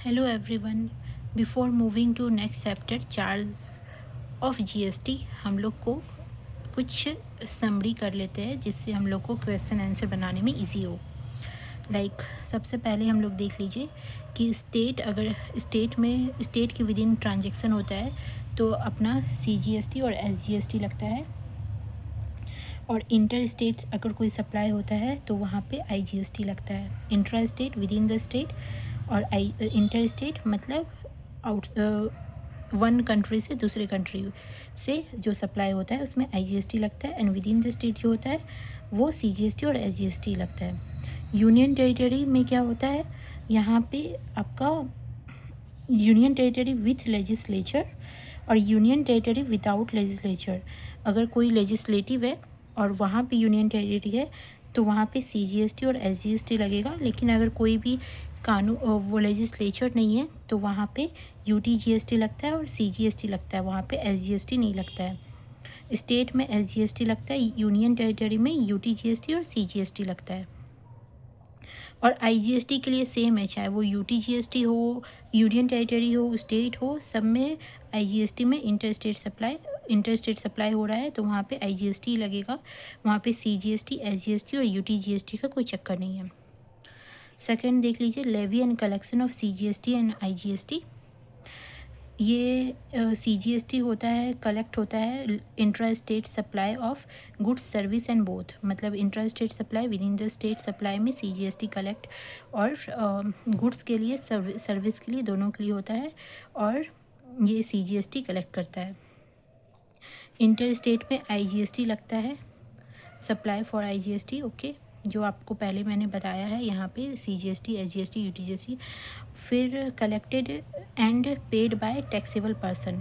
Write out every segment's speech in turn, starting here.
Hello everyone. Before moving to next chapter, charge of GST, हम लोग को कुछ समरी कर लेते हैं जिससे हम लोग को क्वेश्चन आंसर बनाने में इजी हो। सबसे पहले हम लोग देख लीजिए कि अगर स्टेट के विद इन ट्रांजेक्शन होता है तो अपना सीजीएसटी और एसजीएसटी लगता है, और इंटर स्टेट्स अगर कोई सप्लाई होता है तो वहाँ पे आईजीएसटी लगता है। Intra state, with in the state, और इंटर स्टेट मतलब आउट वन कंट्री से दूसरे कंट्री से जो सप्लाई होता है उसमें आईजीएसटी लगता है, and with in the state जो होता है वो सीजीएसटी और एसजीएसटी लगता है। यूनियन टेरिटरी में क्या होता है, यहाँ पे आपका यूनियन टेरिटरी विथ लेजिस्लेचर और यूनियन टेरिटरी विदाउट लेजिस्लेचर। अगर कोई लेजिस्लेटिव है और वहाँ पे यूनियन टेरिटरी है तो वहाँ पे सीजीएसटी और एसजीएसटी लगेगा, लेकिन अगर कोई भी कानून वो लेजिस्लेचर नहीं है तो वहाँ पे यूटीजीएसटी लगता है और सीजीएसटी लगता है, वहाँ पे एसजीएसटी नहीं लगता है। स्टेट में एसजीएसटी लगता है, यूनियन टेरिटरी में यूटीजीएसटी और सीजीएसटी लगता है। और आईजीएसटी के लिए सेम है, चाहे वो यूटीजीएसटी हो, यूनियन टेरिटरी हो, स्टेट हो, सब में आईजीएसटी में इंटर स्टेट सप्लाई हो रहा है तो वहाँ पे आईजीएसटी लगेगा, वहाँ पे सीजीएसटी, एसजीएसटी और यूटीजीएसटी का कोई चक्कर नहीं है। सेकंड देख लीजिए, levy and collection of CGST and IGST. ये सीजीएसटी होता है, कलेक्ट होता है intra state supply of goods service and both, मतलब intra state supply, within the state supply में सीजीएसटी कलेक्ट, और गुड्स के लिए सर्विस के लिए, दोनों के लिए होता है, और ये सीजीएसटी कलेक्ट करता है। इंटर स्टेट में आईजीएसटी लगता है, सप्लाई फॉर आईजीएसटी, ओके, जो आपको पहले मैंने बताया है यहाँ पे सीजीएसटी, एसजीएसटी, यूटीजीएसटी। फिर collected and paid by taxable person,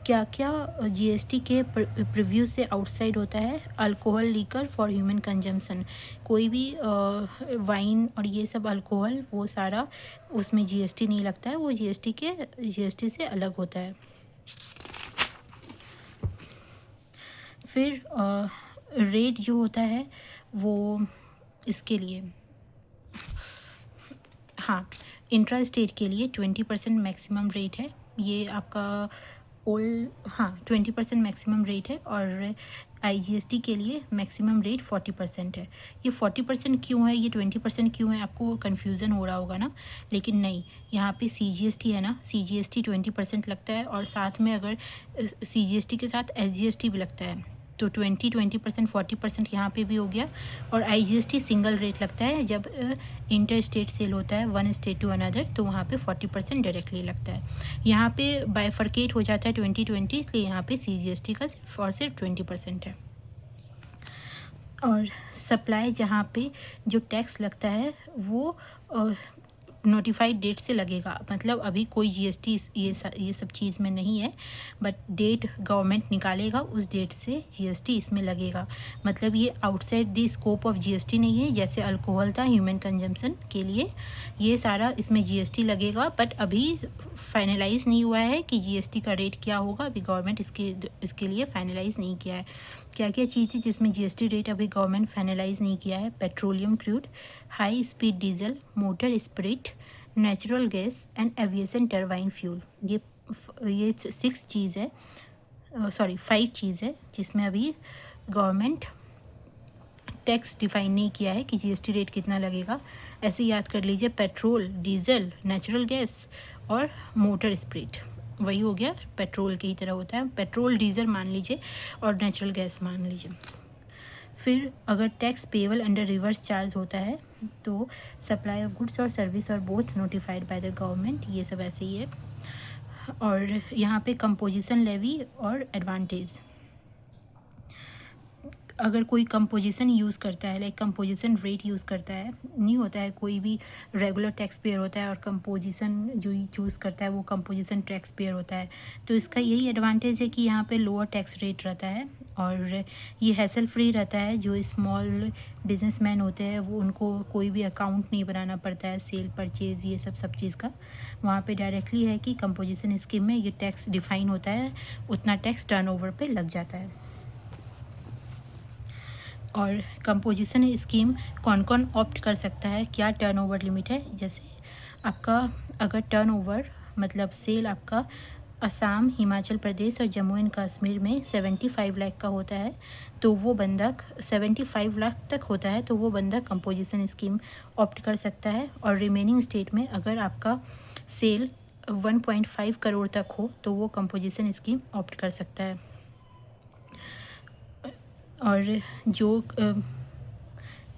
क्या क्या जीएसटी के प्रीव्यू से आउटसाइड होता है। Alcohol, liquor for human consumption, कोई भी वाइन और ये सब अल्कोहल, वो सारा उसमें जीएसटी नहीं लगता है, वो जीएसटी से अलग होता है। फिर रेट जो होता है वो इसके लिए, हाँ, इंट्रा स्टेट के लिए 20% मैक्सिमम रेट है, ये आपका हाँ 20% मैक्सिमम रेट है, और आईजीएसटी के लिए मैक्सिमम रेट 40% है। ये 40% क्यों है, ये 20% क्यों है, आपको कन्फ्यूज़न हो रहा होगा ना, लेकिन नहीं, यहाँ पे सीजीएसटी है ना, सीजीएसटी 20% लगता है, और साथ में अगर सीजीएसटी के साथ एसजीएसटी भी लगता है तो 20% 40% यहाँ पे भी हो गया। और आईजीएसटी सिंगल रेट लगता है, जब इंटर स्टेट सेल होता है वन स्टेट टू अनदर तो वहाँ पे 40% डायरेक्टली लगता है। यहाँ पे बाइफर्केट हो जाता है 2020, इसलिए यहाँ पे सीजीएसटी का सिर्फ और सिर्फ 20% है। और सप्लाई जहाँ पे जो टैक्स लगता है वो नोटिफाइड डेट से लगेगा, मतलब अभी कोई जीएसटी ये सब चीज़ में नहीं है, बट डेट गवर्नमेंट निकालेगा उस डेट से जीएसटी इसमें लगेगा, मतलब ये outside the scope of GST नहीं है। जैसे अल्कोहल था ह्यूमन कंजम्पशन के लिए, ये सारा इसमें जीएसटी लगेगा, बट अभी फाइनलाइज नहीं हुआ है कि जीएसटी का रेट क्या होगा, अभी गवर्नमेंट इसके लिए फाइनलाइज नहीं किया है। क्या क्या चीज़ है जिसमें जीएसटी रेट अभी गवर्नमेंट फाइनलाइज नहीं किया है, petroleum crude, high speed diesel, motor spirit, natural gas and aviation turbine fuel. ये 6 चीज़ है, 5 चीज़ है जिसमें अभी गवर्नमेंट टैक्स डिफाइन नहीं किया है कि जीएसटी रेट कितना लगेगा। ऐसे याद कर लीजिए, पेट्रोल, डीजल, नेचुरल गैस और मोटर स्पिरिट, वही हो गया, पेट्रोल की ही तरह होता है, पेट्रोल डीजल मान लीजिए और नेचुरल गैस मान लीजिए। फिर अगर tax payable under reverse charge होता है तो सप्लाई ऑफ गुड्स और सर्विस और both notified by the government, ये सब ऐसे ही है। और यहाँ पे कंपोजिशन लेवी और एडवांटेज, अगर कोई कंपोजिशन यूज़ करता है, लाइक कंपोजिशन रेट यूज़ करता है, नहीं होता है कोई भी रेगुलर टैक्स पेयर होता है और कंपोजिशन जो चूज़ करता है वो कंपोजिशन टैक्स पेयर होता है, तो इसका यही एडवांटेज है कि यहाँ पे लोअर टैक्स रेट रहता है और ये हैसल फ्री रहता है। जो स्मॉल बिजनेसमैन होते हैं वो, उनको कोई भी अकाउंट नहीं बनाना पड़ता है, सेल परचेज़ ये सब चीज़ का, वहाँ पे डायरेक्टली है कि कंपोजिशन स्कीम में ये टैक्स डिफाइन होता है, उतना टैक्स टर्नओवर पे लग जाता है। और कंपोजिशन स्कीम कौन कौन ऑप्ट कर सकता है, क्या टर्नओवर लिमिट है, जैसे आपका अगर टर्नओवर मतलब सेल आपका असम, हिमाचल प्रदेश और जम्मू एंड कश्मीर में 75 लाख का होता है, तो वो बंदा 75 लाख तक होता है तो वो बंदा कंपोजिशन स्कीम ऑप्ट कर सकता है। और रिमेनिंग स्टेट में अगर आपका सेल 1.5 करोड़ तक हो तो वो कंपोजिशन स्कीम ऑप्ट कर सकता है। और जो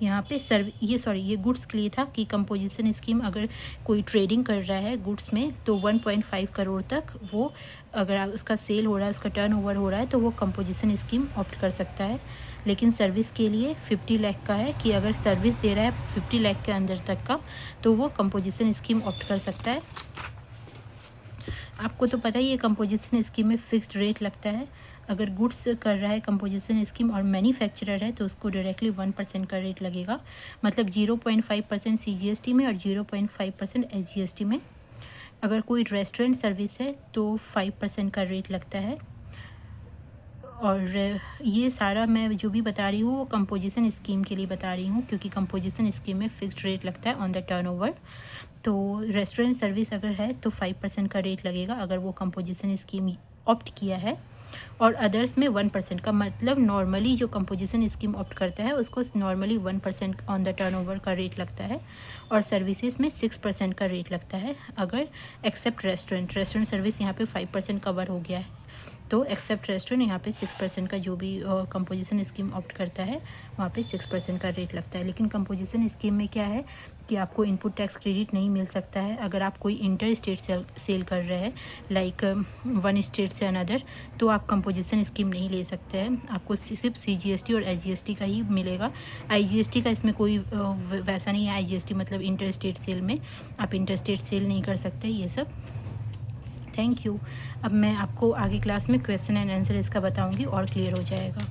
यहाँ पे ये गुड्स के लिए था कि कंपोजिशन स्कीम अगर कोई ट्रेडिंग कर रहा है गुड्स में तो 1.5 करोड़ तक वो अगर उसका सेल हो रहा है, उसका टर्नओवर हो रहा है तो वो कंपोजिशन स्कीम ऑप्ट कर सकता है। लेकिन सर्विस के लिए 50 लाख का है कि अगर सर्विस दे रहा है 50 लाख के अंदर तक का तो वो कंपोजिशन स्कीम ऑप्ट कर सकता है। आपको तो पता ही है कंपोजिशन स्कीम में फ़िक्स्ड रेट लगता है। अगर गुड्स कर रहा है कंपोजिशन स्कीम और मैन्युफैक्चरर है तो उसको डायरेक्टली 1% का रेट लगेगा, मतलब 0.5% CGST में और 0.5% SGST में। अगर कोई रेस्टोरेंट सर्विस है तो 5% का रेट लगता है। और ये सारा मैं जो भी बता रही हूँ वो कंपोजिशन स्कीम के लिए बता रही हूँ, क्योंकि कंपोजिशन स्कीम में फ़िक्स्ड रेट लगता है ऑन द टर्नओवर। तो रेस्टोरेंट सर्विस अगर है तो 5% का रेट लगेगा अगर वो कंपोजिशन स्कीम ऑप्ट किया है, और अदर्स में 1% का, मतलब नॉर्मली जो कंपोजिशन स्कीम ऑप्ट करता है उसको नॉर्मली 1% ऑन द टर्नओवर का रेट लगता है, और सर्विसेज में 6% का रेट लगता है। अगर एक्सेप्ट रेस्टोरेंट सर्विस यहाँ पे 5% कवर हो गया है, तो एक्सेप्ट रेस्टोरेंट यहाँ पे 6% का जो भी कंपोजिशन स्कीम ऑप्ट करता है वहाँ पे 6% का रेट लगता है। लेकिन कंपोजिशन स्कीम में क्या है कि आपको इनपुट टैक्स क्रेडिट नहीं मिल सकता है अगर आप कोई इंटर स्टेट सेल कर रहे हैं, लाइक वन स्टेट से अनदर, तो आप कंपोजिशन स्कीम नहीं ले सकते हैं। आपको सिर्फ CGST और SGST का ही मिलेगा। IGST का इसमें कोई वैसा नहीं है। IGST मतलब इंटर स्टेट सेल में आप इंटर स्टेट सेल नहीं कर सकते ये सब। Thank you. अब मैं आपको आगे क्लास में क्वेश्चन एंड आंसर इसका बताऊंगी और क्लियर हो जाएगा।